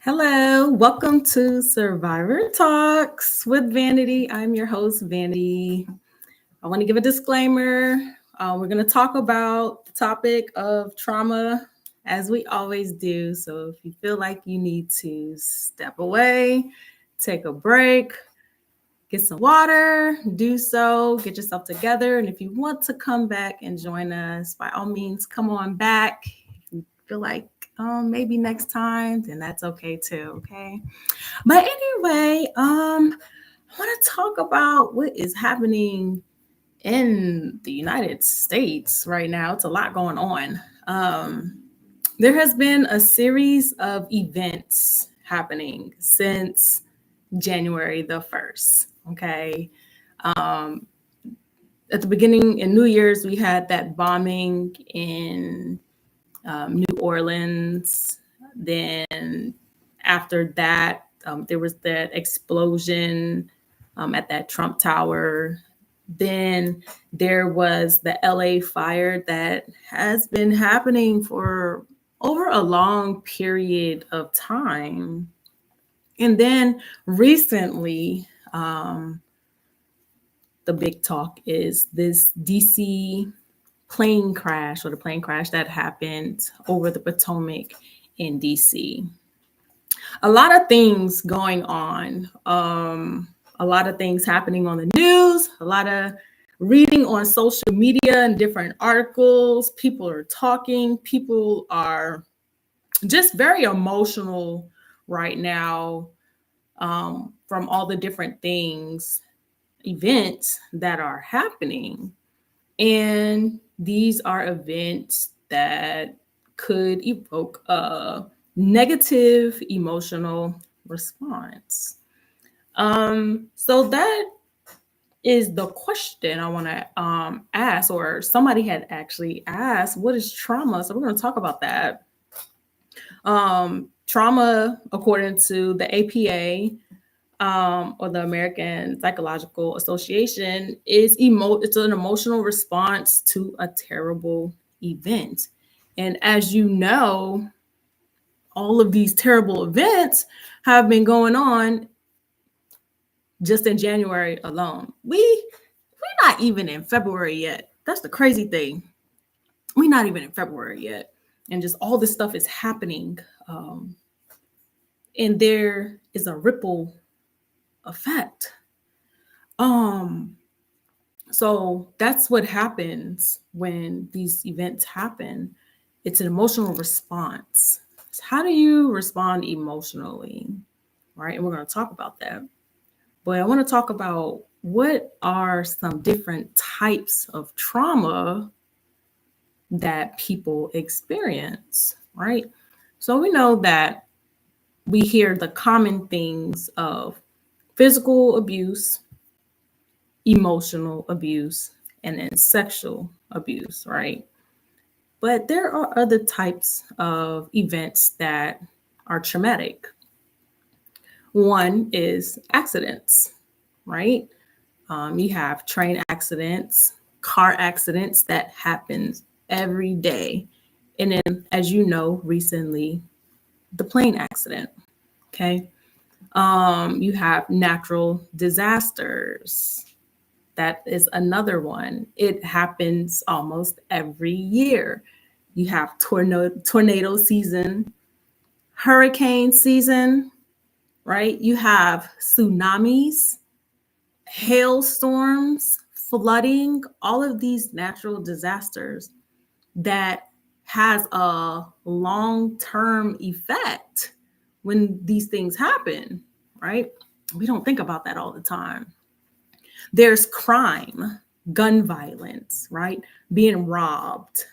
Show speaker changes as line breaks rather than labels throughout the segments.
Hello, welcome to Survivor Talks with Vanity. I'm your host, Vanity. I want to give a disclaimer. We're going to talk about the topic of trauma as we always do. So if you feel like you need to step away, take a break, get some water, do so, get yourself together. And if you want to come back and join us, by all means, come on back. If you feel like maybe next time, then that's okay too. Okay. But anyway, I want to talk about what is happening in the United States right now. It's a lot going on. There has been a series of events happening since January the 1st. Okay. At the beginning in New Year's, we had that bombing in New Orleans. Then after that, there was that explosion at that Trump Tower. Then there was the LA fire that has been happening for over a long period of time. And then recently, the big talk is this DC plane crash, or the plane crash that happened over the Potomac in DC. A lot of things going on, a lot of things happening on the news, a lot of reading on social media and different articles. People are talking, people are just very emotional right now, from all the different events that are happening. And these are events that could evoke a negative emotional response. So that is the question I want to ask, or somebody had actually asked, what is trauma? So we're going to talk about that. Trauma, according to the APA, or the American Psychological Association, it's an emotional response to a terrible event. And as you know, all of these terrible events have been going on just in January alone. We're not even in February yet. That's the crazy thing. We're not even in February yet. And just all this stuff is happening. And there is a ripple effect. So that's what happens when these events happen. It's an emotional response. So how do you respond emotionally? Right? And we're going to talk about that. But I want to talk about what are some different types of trauma that people experience, right? So we know that we hear the common things of physical abuse, emotional abuse, and then sexual abuse, right? But there are other types of events that are traumatic. One is accidents, right? You have train accidents, car accidents that happens every day. And then, as you know, recently, the plane accident, okay? You have natural disasters. That is another one. It happens almost every year. You have tornado season, hurricane season, right? You have tsunamis, hailstorms, flooding, all of these natural disasters that has a long-term effect when these things happen, right? We don't think about that all the time. There's crime, gun violence, right? Being robbed,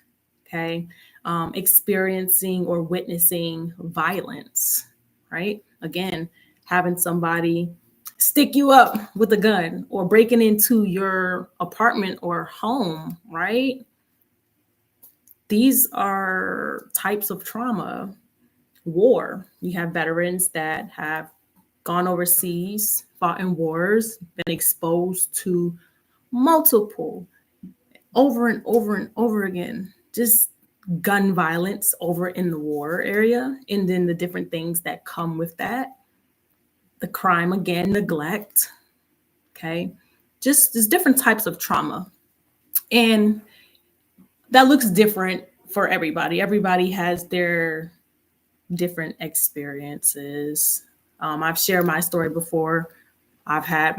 okay? Experiencing or witnessing violence, right? Again, having somebody stick you up with a gun or breaking into your apartment or home, right? These are types of trauma. War, you have veterans that have gone overseas, fought in wars, been exposed to multiple over and over and over again, just gun violence over in the war area, and then the different things that come with that. The crime, again, neglect. Okay. Just there's different types of trauma. And that looks different for everybody. Everybody has their different experiences. I've shared my story before. I've had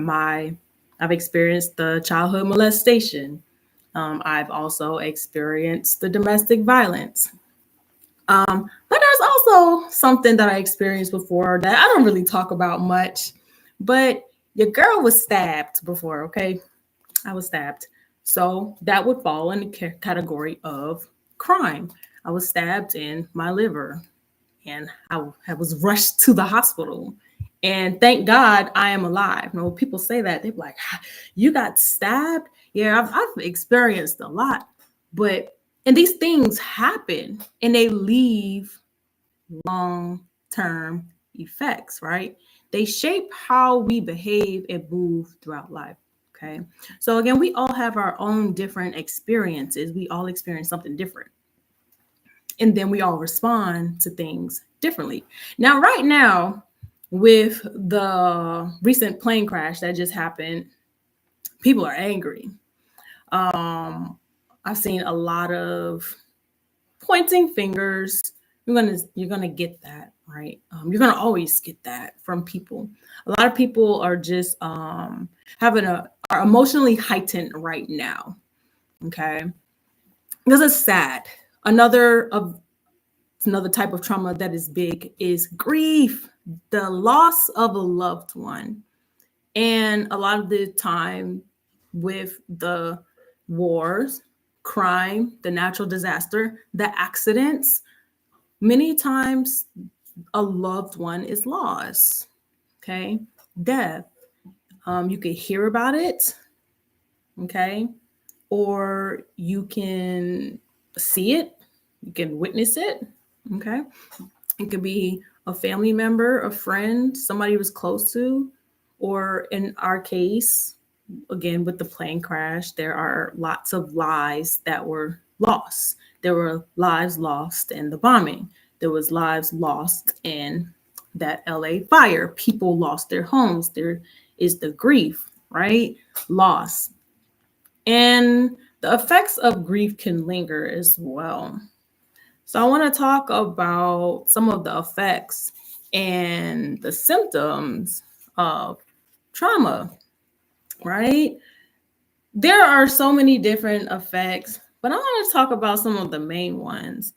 I've experienced the childhood molestation. I've also experienced the domestic violence. But there's also something that I experienced before that I don't really talk about much. But your girl was stabbed before, okay? I was stabbed. So that would fall in the category of crime. I was stabbed in my liver and I was rushed to the hospital. And thank God I am alive. You know, people say that, they're like, you got stabbed? Yeah, I've experienced a lot. And these things happen and they leave long-term effects, right? They shape how we behave and move throughout life. Okay. So again, we all have our own different experiences. We all experience something different. And then we all respond to things differently. Now, right now, with the recent plane crash that just happened, people are angry. I've seen a lot of pointing fingers. You're gonna get that, right? You're gonna always get that from people. A lot of people are just are emotionally heightened right now. Okay, because it's sad. Another type of trauma that is big is grief, the loss of a loved one, and a lot of the time with the wars, crime, the natural disaster, the accidents, many times a loved one is lost. Okay, death. You can hear about it. Okay, or you can see it. You can witness it. Okay, it could be a family member, a friend, somebody who was close to, or in our case, again with the plane crash, there are lots of lives that were lost. There were lives lost in the bombing. There was lives lost in that LA fire. People lost their homes. There is the grief, right? Loss. And the effects of grief can linger as well. So I want to talk about some of the effects and the symptoms of trauma, right? There are so many different effects, but I want to talk about some of the main ones.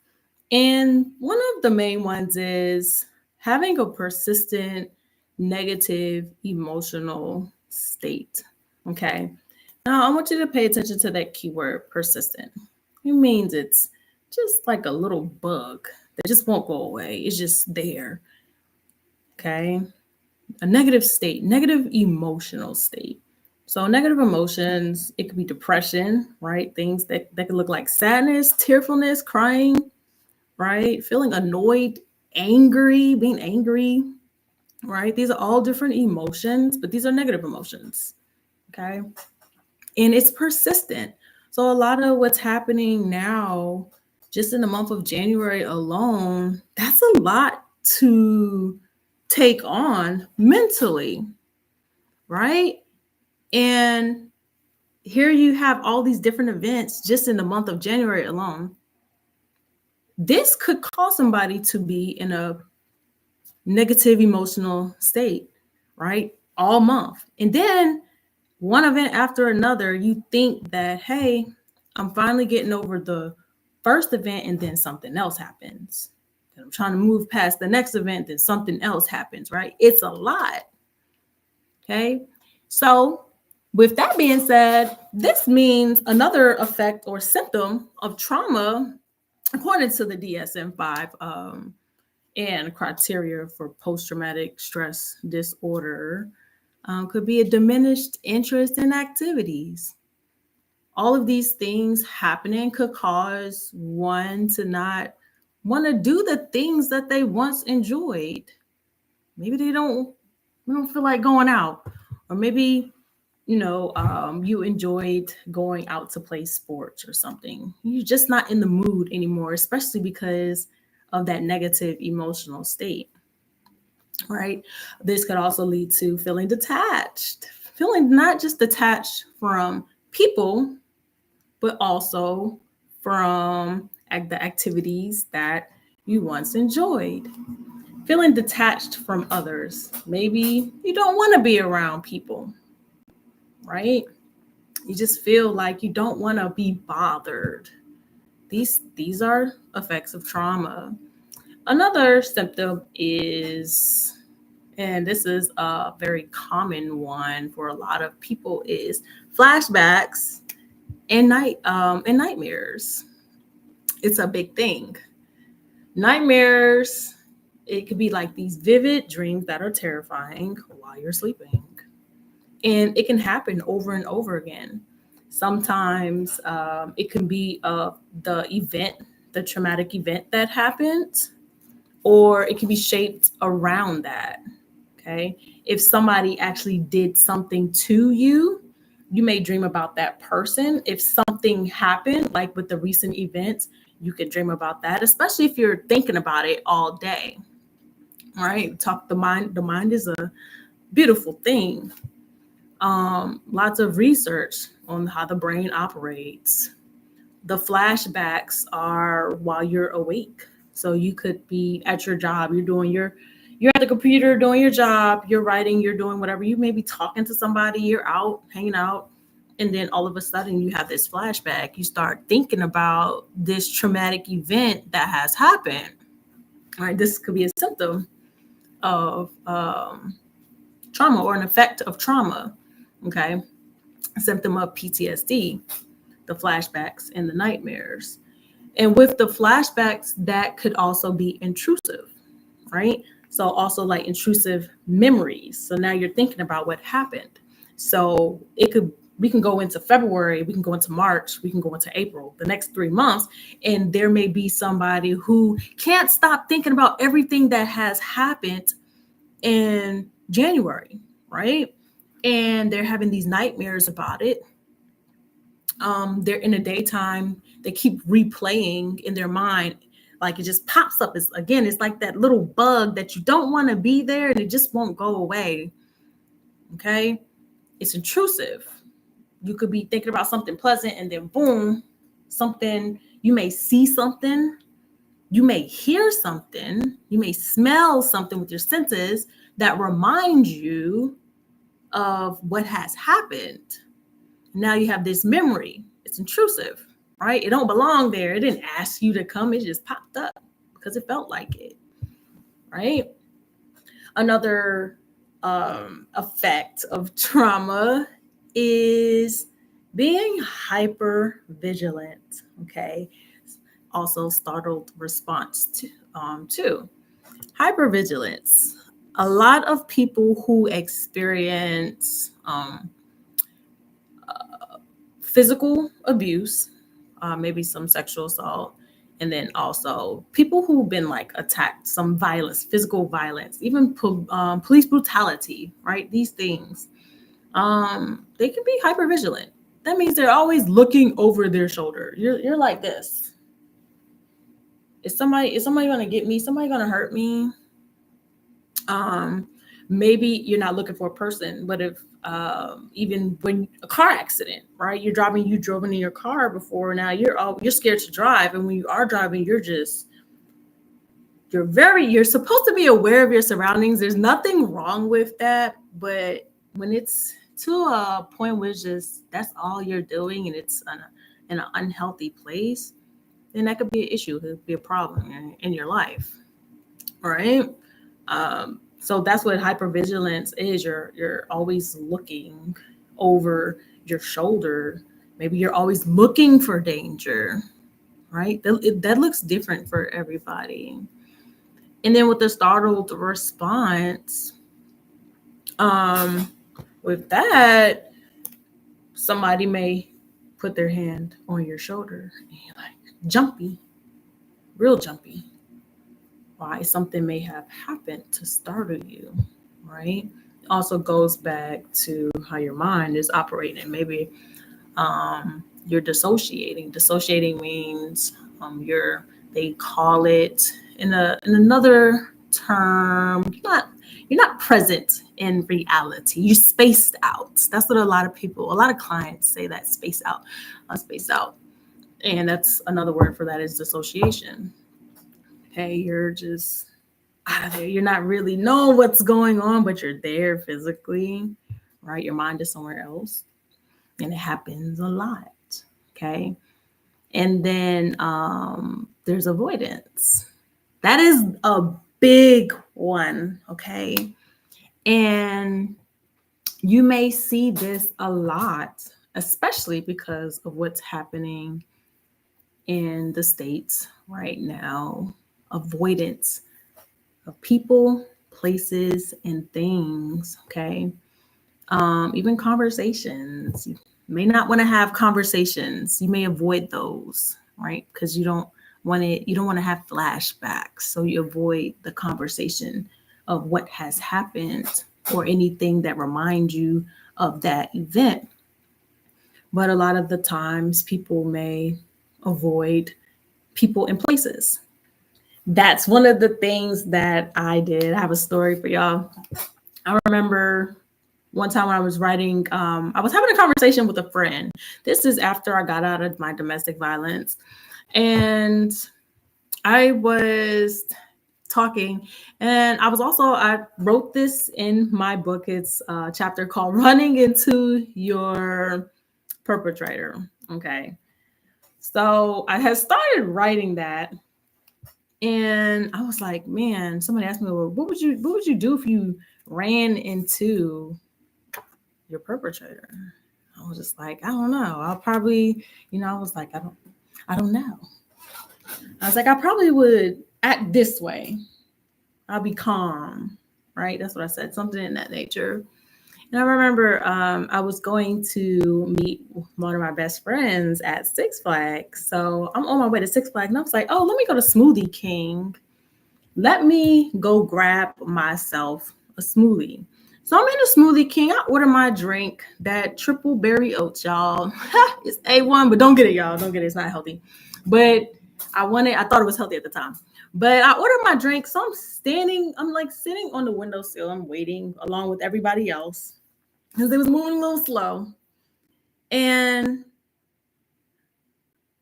And one of the main ones is having a persistent negative emotional state. Okay. Now I want you to pay attention to that keyword, persistent. It means it's just like a little bug that just won't go away. It's just there. Okay. A negative state, negative emotional state. So negative emotions, it could be depression, right? Things that could look like sadness, tearfulness, crying, right? Feeling annoyed, angry, being angry, right? These are all different emotions, but these are negative emotions. Okay. And it's persistent. So a lot of what's happening now, just in the month of January alone, that's a lot to take on mentally, right? And here you have all these different events just in the month of January alone. This could cause somebody to be in a negative emotional state, right? All month. And then one event after another, you think that, hey, I'm finally getting over the first event, and then something else happens. I'm trying to move past the next event, then something else happens, right? It's a lot. Okay. So, with that being said, this means another effect or symptom of trauma, according to the DSM-5 and criteria for post-traumatic stress disorder, could be a diminished interest in activities. All of these things happening could cause one to not want to do the things that they once enjoyed. Maybe they don't feel like going out, or maybe you enjoyed going out to play sports or something. You're just not in the mood anymore, especially because of that negative emotional state, right? This could also lead to feeling detached, feeling not just detached from people, but also from the activities that you once enjoyed. Feeling detached from others. Maybe you don't want to be around people, right? You just feel like you don't want to be bothered. These are effects of trauma. Another symptom is, and this is a very common one for a lot of people, is flashbacks and nightmares. It's a big thing. Nightmares, it could be like these vivid dreams that are terrifying while you're sleeping. And it can happen over and over again. Sometimes it can be the event, the traumatic event that happened, or it can be shaped around that. Okay. If somebody actually did something to you, you may dream about that person. If something happened, like with the recent events, you could dream about that, especially if you're thinking about it all day. All right. The mind is a beautiful thing. Lots of research on how the brain operates. The flashbacks are while you're awake. So you could be at your job, you're at the computer doing your job, you're writing, you're doing whatever. You may be talking to somebody, you're out, hanging out, and then all of a sudden you have this flashback. You start thinking about this traumatic event that has happened. All right, this could be a symptom of trauma or an effect of trauma. Okay, a symptom of PTSD, the flashbacks and the nightmares. And with the flashbacks, that could also be intrusive, right? So also like intrusive memories. So now you're thinking about what happened. So we can go into February, we can go into March, we can go into April, the next 3 months, and there may be somebody who can't stop thinking about everything that has happened in January, right? And they're having these nightmares about it. They're in the daytime, they keep replaying in their mind, like it just pops up. It's like that little bug that you don't want to be there and it just won't go away. Okay, it's intrusive. You could be thinking about something pleasant and then boom, something, you may see something, you may hear something, you may smell something with your senses that reminds you of what has happened. Now you have this memory. It's intrusive, right? It don't belong there. It didn't ask you to come. It just popped up because it felt like it, right? Another effect of trauma is being hyper vigilant. Okay, also startled response to hypervigilance. A lot of people who experience physical abuse, maybe some sexual assault, and then also people who've been like attacked, some violence, physical violence, even police brutality, right? These things, they can be hyper vigilant. That means they're always looking over their shoulder. You're like this. Is somebody gonna get me? Somebody gonna hurt me? um Maybe you're not looking for a person, but if even when a car accident, right, you drove in your car before, now you're scared to drive, and when you are driving, you're supposed to be aware of your surroundings. There's nothing wrong with that, but when it's to a point where it's just that's all you're doing and it's in an unhealthy place, then that could be an issue. It could be a problem in your life, right? So that's what hypervigilance is. You're always looking over your shoulder. Maybe you're always looking for danger, right? That looks different for everybody. And then with the startled response, um, with that, somebody may put their hand on your shoulder and you're like jumpy, real jumpy. Why? Something may have happened to startle you, right? also goes back to how your mind is operating. Maybe you're dissociating. Dissociating means they call it in another term. You're not present in reality. You spaced out. That's what a lot of clients say, that spaced out, spaced out. And that's another word for that is dissociation. Okay, you're just out of there. You're not really knowing what's going on, but you're there physically, right? Your mind is somewhere else. And it happens a lot. Okay. And then there's avoidance. That is a big one. Okay. And you may see this a lot, especially because of what's happening in the States right now. Avoidance of people, places, and things. Okay. Even conversations. You may not want to have conversations. You may avoid those, right? Because you don't want to have flashbacks. So you avoid the conversation of what has happened or anything that reminds you of that event. But a lot of the times people may avoid people and places. That's one of the things that I did. I have a story for y'all. I remember one time when I was writing, I was having a conversation with a friend. This is after I got out of my domestic violence. And I was talking, and I wrote this in my book. It's a chapter called Running into Your Perpetrator. Okay. So I had started writing that. And I was like, man, somebody asked me, well, what would you do if you ran into your perpetrator? I was just like, I don't know. I'll probably, I was like, I don't know. I was like, I probably would act this way. I'll be calm, right? That's what I said, something in that nature. And I remember I was going to meet one of my best friends at Six Flags. So I'm on my way to Six Flags, and I was like, oh, let me go to Smoothie King. Let me go grab myself a smoothie. So I'm in a Smoothie King. I order my drink, that triple berry oats, y'all. It's A1, but don't get it, y'all. Don't get it. It's not healthy. But I thought it was healthy at the time. But I ordered my drink. So I'm like sitting on the windowsill. I'm waiting along with everybody else because it was moving a little slow. And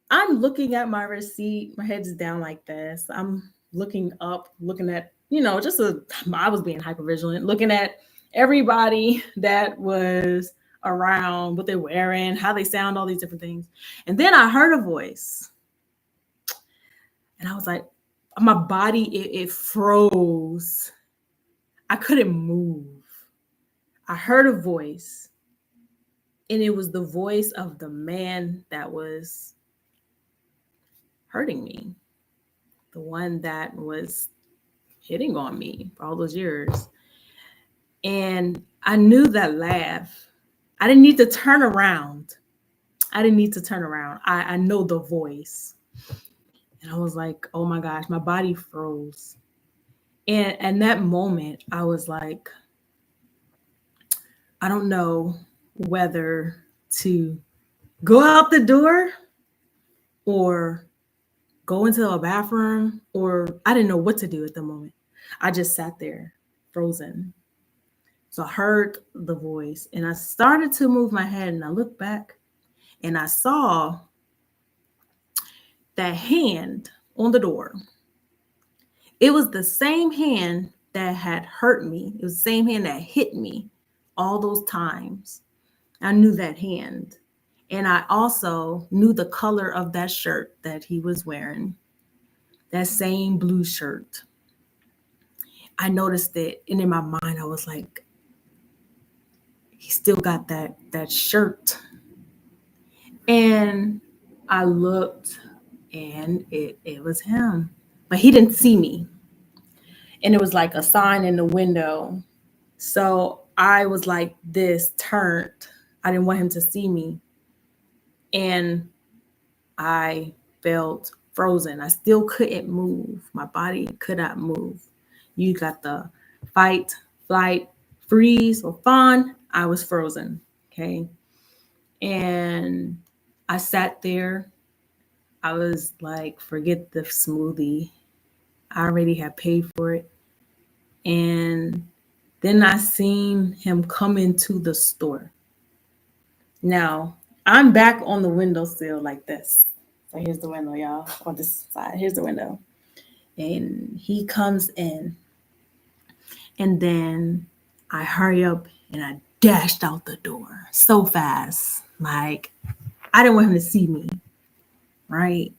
I'm looking at my receipt. My head's down like this. I'm looking up, looking at, I was being hypervigilant, looking at everybody that was around, what they're wearing, how they sound, all these different things. And then I heard a voice. And I was like, my body, it froze. I couldn't move. I heard a voice. And it was the voice of the man that was hurting me. The one that was hitting on me for all those years. And I knew that laugh. I didn't need to turn around. I know the voice. And I was like, oh my gosh, my body froze. And that moment, I was like, I don't know whether to go out the door or go into a bathroom, or I didn't know what to do at the moment. I just sat there frozen. So I heard the voice and I started to move my head, and I looked back and I saw that hand on the door. It was the same hand that had hurt me. It was the same hand that hit me all those times. I knew that hand. And I also knew the color of that shirt that he was wearing, that same blue shirt. I noticed it, and in my mind, I was like, he still got that shirt. And I looked, and it was him, but he didn't see me. And it was like a sign in the window. So I was like this, turned. I didn't want him to see me. And I felt frozen. I still couldn't move. My body could not move. You got the fight, flight, freeze or fawn, I was frozen. Okay. And I sat there. I was like, forget the smoothie. I already had paid for it. And then I seen him come into the store. Now, I'm back on the windowsill like this. So here's the window, y'all. On this side, here's the window. And he comes in. And then I hurry up and I dashed out the door so fast. Like, I didn't want him to see me, right?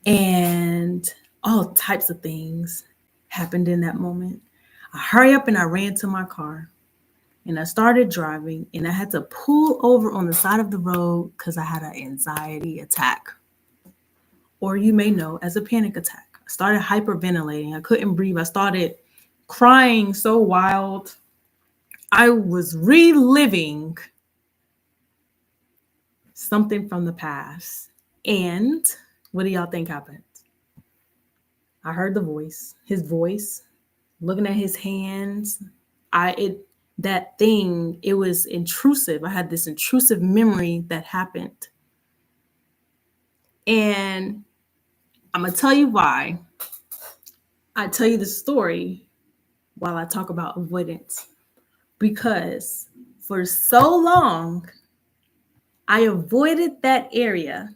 And all types of things happened in that moment. I hurry up and I ran to my car and I started driving and I had to pull over on the side of the road because I had an anxiety attack, or you may know as a panic attack. I started hyperventilating. I couldn't breathe. I started crying so wild. I was reliving something from the past. And what do y'all think happened? I heard the voice, his voice, looking at his hands. It was intrusive. I had this intrusive memory that happened. And I'm going to tell you why. I tell you the story while I talk about avoidance. Because for so long, I avoided that area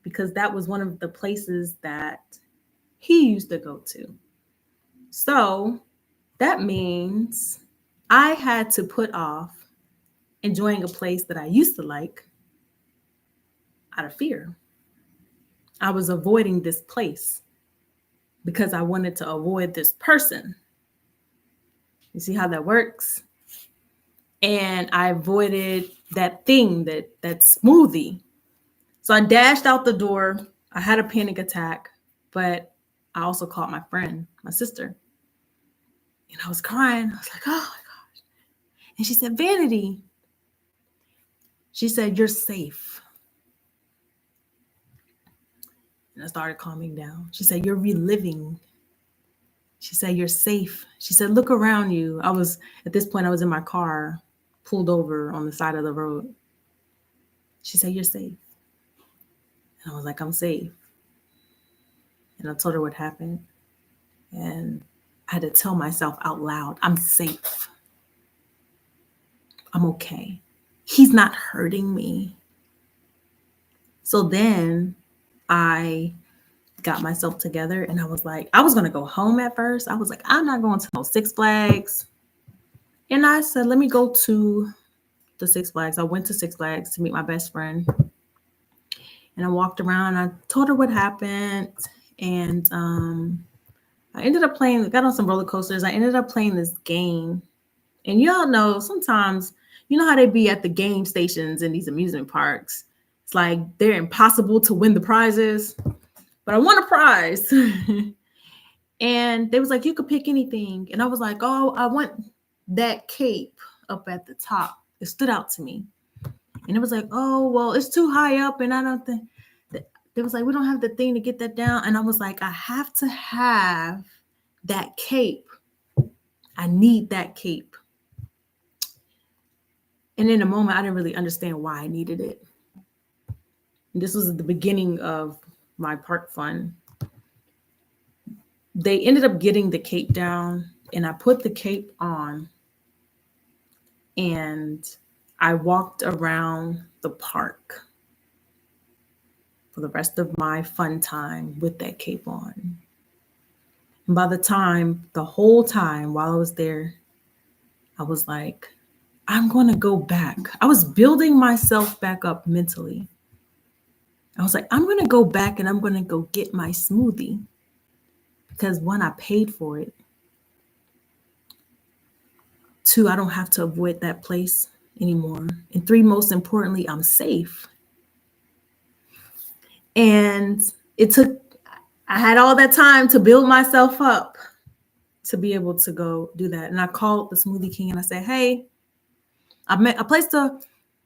because that was one of the places that he used to go to. So that means I had to put off enjoying a place that I used to like out of fear. I was avoiding this place because I wanted to avoid this person. You see how that works? And I avoided that thing, that smoothie. So I dashed out the door. I had a panic attack, but I also called my friend, my sister. And I was crying. I was like, oh my gosh. And she said, Vanity. She said, you're safe. And I started calming down. She said, you're reliving. She said, you're safe. She said, look around you. At this point, I was in my car, pulled over on the side of the road. She said, you're safe. And I was like, I'm safe. And I told her what happened. And I had to tell myself out loud, I'm safe. I'm okay. He's not hurting me. So then I got myself together and I was like, I was going to go home at first. I was like, I'm not going to no Six Flags. And I said, let me go to the Six Flags. I went to Six Flags to meet my best friend. And I walked around. I told her what happened. And I ended up got on some roller coasters. I ended up playing this game. And y'all know sometimes, you know how they be at the game stations in these amusement parks. It's like they're impossible to win the prizes. But I won a prize. And they was like, you could pick anything. And I was like, oh, I want that cape up at the top. It stood out to me. And it was like, oh, well, it's too high up. And I don't think they was like, we don't have the thing to get that down. And I was like, I have to have that cape. I need that cape. And in a moment, I didn't really understand why I needed it. And this was at the beginning of my park fun. They ended up getting the cape down, and I put the cape on, and I walked around the park for the rest of my fun time with that cape on. And by the whole time while I was there, I was like, I'm going to go back. I was building myself back up mentally. I was like, I'm going to go back and I'm going to go get my smoothie. Because one, I paid for it. Two, I don't have to avoid that place anymore. And three, most importantly, I'm safe. And I had all that time to build myself up to be able to go do that. And I called the Smoothie King and I said, hey, I placed a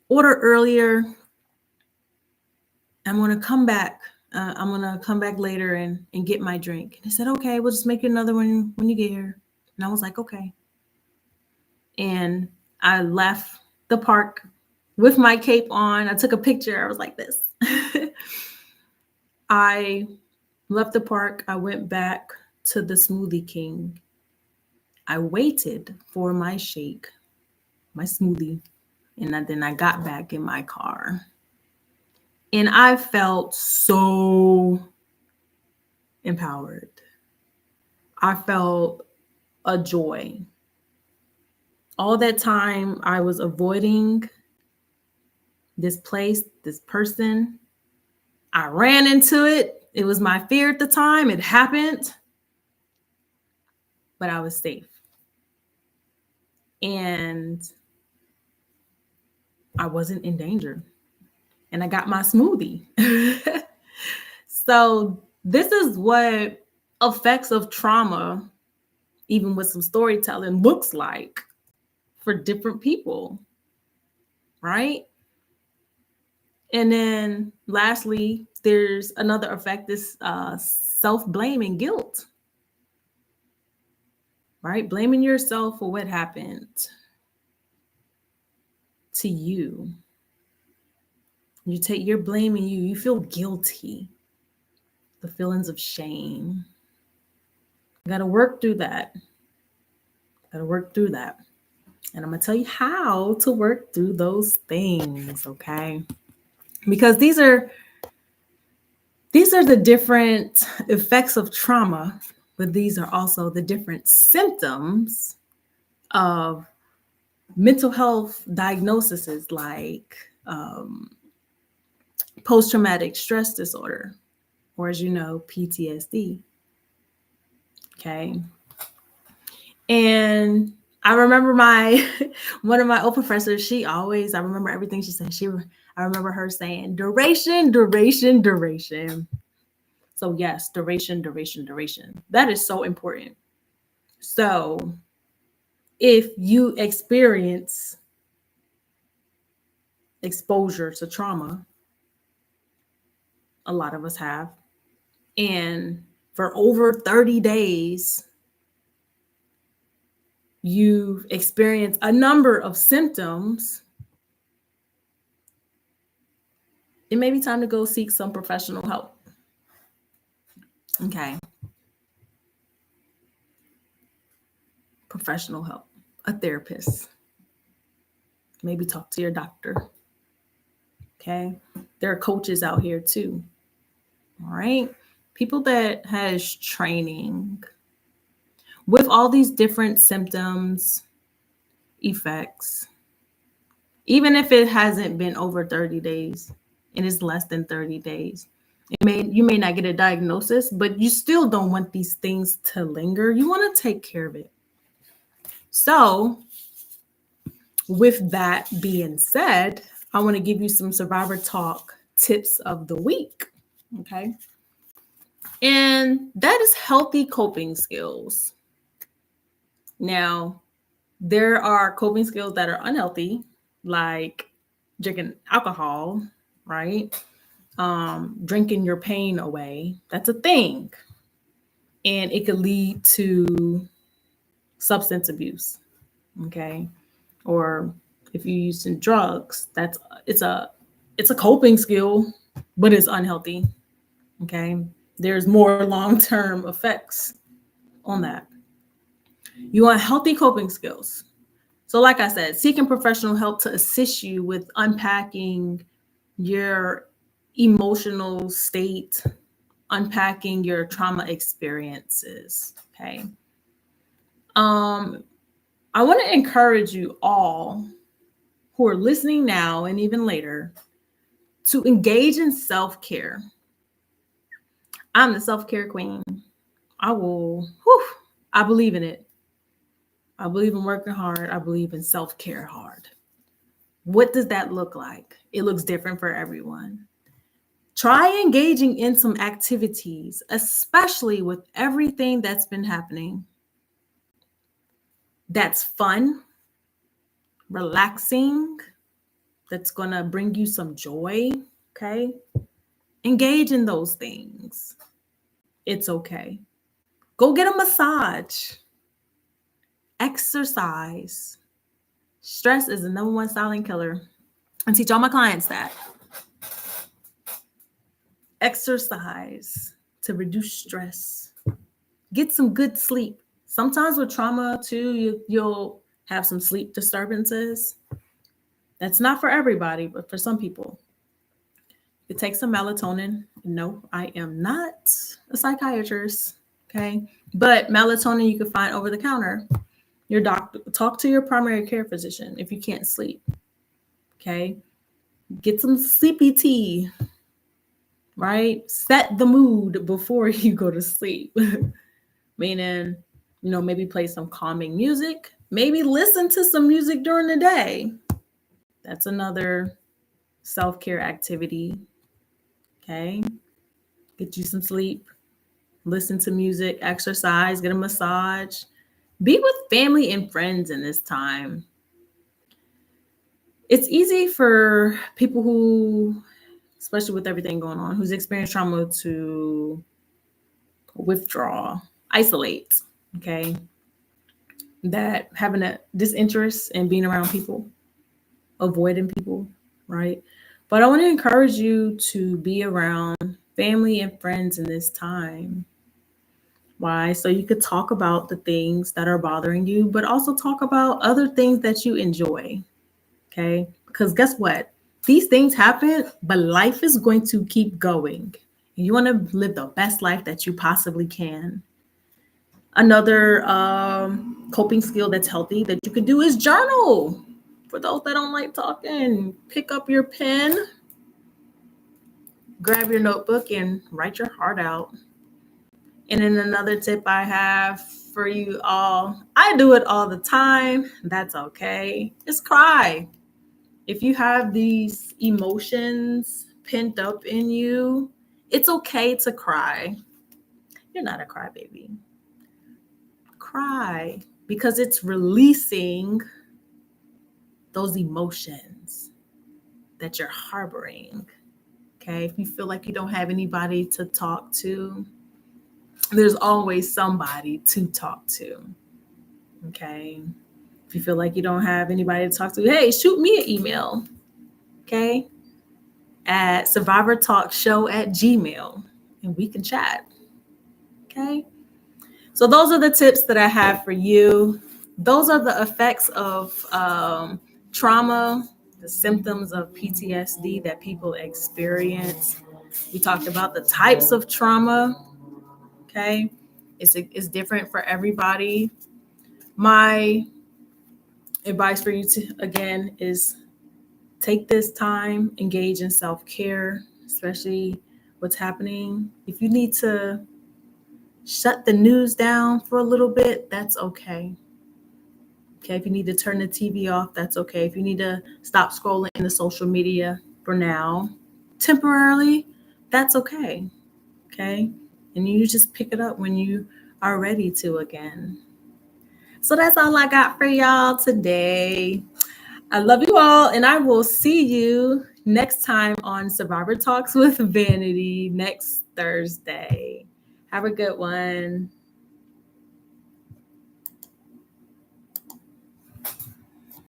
order earlier. I'm going to come back. I'm going to come back later and get my drink. And he said, okay, we'll just make you another one when you get here. And I was like, okay. And I left the park with my cape on. I took a picture. I was like this. I left the park. I went back to the Smoothie King. I waited for my shake, my smoothie, and then I got back in my car. And I felt so empowered. I felt a joy. All that time I was avoiding this place, this person, I ran into it. It was my fear at the time. It happened, but I was safe. And I wasn't in danger. And I got my smoothie. So, this is what effects of trauma, even with some storytelling, looks like for different people, right? And then lastly, there's another effect, this self-blame and guilt, right? Blaming yourself for what happened to you. You're blaming you. You feel guilty. The feelings of shame. You got to work through that. And I'm going to tell you how to work through those things, okay? Because these are the different effects of trauma, but these are also the different symptoms of mental health diagnoses like post-traumatic stress disorder, or as you know, PTSD. Okay. And I remember one of my old professors, I remember everything she said. I remember her saying, duration. So yes, duration. That is so important. So if you experience exposure to trauma, a lot of us have, and for over 30 days, you've experienced a number of symptoms, it may be time to go seek some professional help. Okay. Professional help, a therapist. Maybe talk to your doctor. Okay. There are coaches out here too. All right. People that has training with all these different symptoms, effects, even if it hasn't been over 30 days and it's less than 30 days. You may not get a diagnosis, but you still don't want these things to linger. You want to take care of it. So, with that being said, I want to give you some survivor talk tips of the week. Okay. And that is healthy coping skills. Now, there are coping skills that are unhealthy, like drinking alcohol, right? Drinking your pain away. That's a thing. And it could lead to substance abuse. Okay. Or if you're using drugs, it's a coping skill, but it's unhealthy. Okay. There's more long-term effects on that. You want healthy coping skills. So like I said, seeking professional help to assist you with unpacking your emotional state, unpacking your trauma experiences. Okay. I want to encourage you all who are listening now and even later to engage in self-care. I'm the self-care queen. I believe in it. I believe in working hard. I believe in self-care hard. What does that look like? It looks different for everyone. Try engaging in some activities, especially with everything that's been happening. That's fun, relaxing, that's going to bring you some joy. Okay. Engage in those things. It's okay. Go get a massage. Exercise. Stress is the number one silent killer. I teach all my clients that. Exercise to reduce stress. Get some good sleep. Sometimes with trauma too, you'll have some sleep disturbances. That's not for everybody, but for some people. You take some melatonin. No, I am not a psychiatrist. Okay. But melatonin you can find over the counter. Your doctor, talk to your primary care physician if you can't sleep. Okay. Get some sleepy tea, right? Set the mood before you go to sleep. Meaning, maybe play some calming music. Maybe listen to some music during the day. That's another self-care activity. Okay. Get you some sleep. Listen to music, exercise, get a massage. Be with family and friends in this time. It's easy for people who, especially with everything going on, who's experienced trauma to withdraw, isolate, okay? That having a disinterest in being around people, avoiding people, right? But I want to encourage you to be around family and friends in this time. Why? So you could talk about the things that are bothering you, but also talk about other things that you enjoy. Okay? Because guess what? These things happen, but life is going to keep going. And you want to live the best life that you possibly can. Another coping skill that's healthy that you could do is journal. For those that don't like talking, pick up your pen, grab your notebook, and write your heart out. And then another tip I have for you all, I do it all the time. That's okay. Just cry. If you have these emotions pent up in you, it's okay to cry. You're not a crybaby. Cry because it's releasing those emotions that you're harboring. Okay. If you feel like you don't have anybody to talk to, there's always somebody to talk to. Okay. If you feel like you don't have anybody to talk to, hey, shoot me an email. Okay. At survivortalkshow@gmail.com and we can chat. Okay. So those are the tips that I have for you. Those are the effects of trauma, the symptoms of PTSD that people experience. We talked about the types of trauma. Okay. It's different for everybody. My advice for you again is take this time, engage in self-care, especially what's happening. If you need to shut the news down for a little bit, that's okay. Okay, if you need to turn the TV off, that's okay. If you need to stop scrolling in the social media for now, temporarily, that's okay. Okay, and you just pick it up when you are ready to again. So that's all I got for y'all today. I love you all, and I will see you next time on Survivor Talks with Vanity next Thursday. Have a good one.